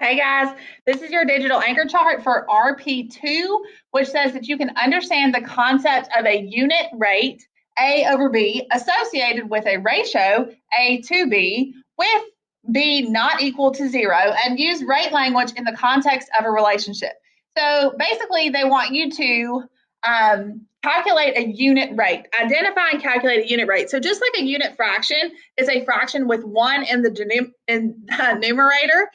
Hey guys, this is your digital anchor chart for RP2, which says that you can understand the concept of a unit rate, A over B, associated with a ratio, A to B, with B not equal to 0, and use rate language in the context of a relationship. So basically, they want you to calculate a unit rate, identify and calculate a unit rate. So just like a unit fraction is a fraction with 1 in the numerator,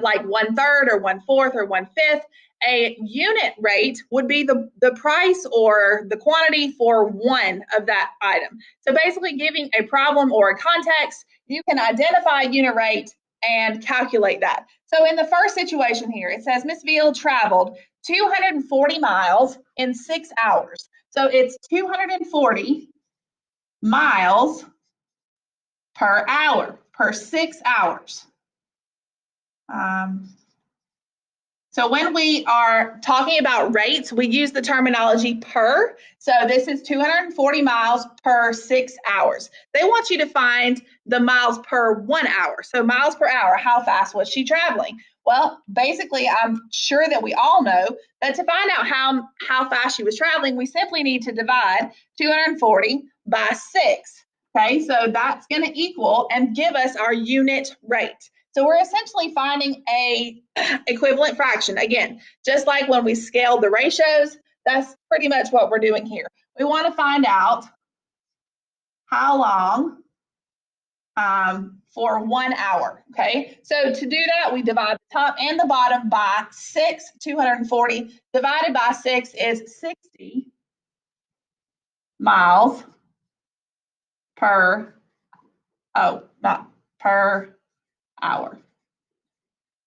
like 1/3 or 1/4 or 1/5, a unit rate would be the price or the quantity for one of that item. So basically giving a problem or a context, you can identify a unit rate and calculate that. So in the first situation here, it says Miss Veal traveled 240 miles in 6 hours. So it's 240 miles per hour, per 6 hours. So when we are talking about rates, we use the terminology per. So this is 240 miles per 6 hours. They want you to find the miles per 1 hour. So miles per hour, how fast was she traveling? Well, basically, I'm sure that we all know that to find out how fast she was traveling, we simply need to divide 240 by 6. Okay, so that's going to equal and give us our unit rate. So we're essentially finding a equivalent fraction. Again, just like when we scaled the ratios, that's pretty much what we're doing here. We want to find out how long for 1 hour, okay? So to do that, we divide the top and the bottom by 6. 240 divided by 6 is 60 miles per, not per hour.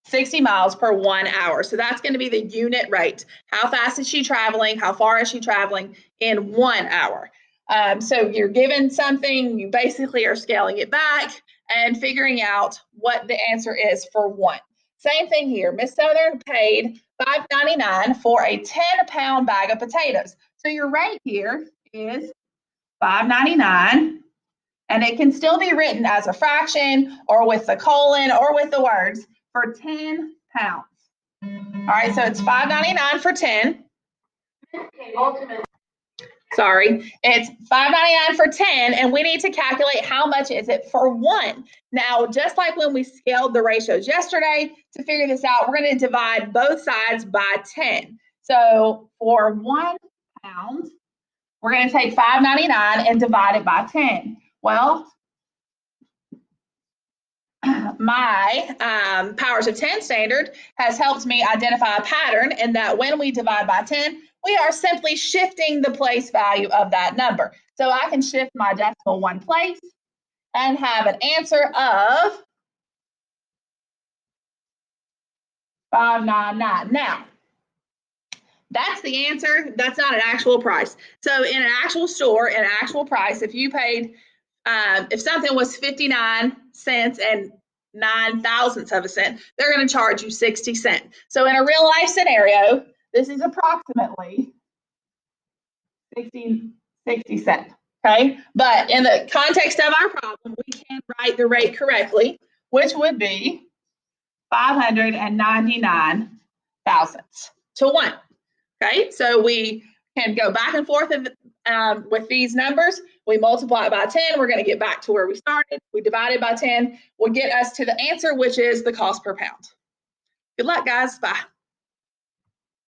60 miles per 1 hour. So that's going to be the unit rate. How fast is she traveling? How far is she traveling in 1 hour? So you're given something, you basically are scaling it back and figuring out what the answer is for 1. Same thing here. Miss Southern paid $5.99 for a 10-pound bag of potatoes. So your rate here is $5.99, and it can still be written as a fraction or with the colon or with the words for 10 pounds. All right, so it's $5.99 for 10. Sorry, it's $5.99 for 10, and we need to calculate how much is it for 1. Now, just like when we scaled the ratios yesterday, to figure this out, we're going to divide both sides by 10. So for 1 pound, we're going to take $5.99 and divide it by 10. Well, my powers of 10 standard has helped me identify a pattern in that when we divide by 10, we are simply shifting the place value of that number. So I can shift my decimal 1 place and have an answer of 599. Now, that's the answer. That's not an actual price. So in an actual store, in an actual price, if you paid, if something was 59 cents and 9 thousandths of a cent, they're going to charge you 60 cents. So in a real life scenario, this is approximately 60 cents. Okay, but in the context of our problem, we can write the rate correctly, which would be 599 thousandths to 1. Okay, so we can go back and forth with these numbers. We multiply it by 10, we're going to get back to where we started. We divide it by 10, will get us to the answer, which is the cost per pound. Good luck, guys. Bye.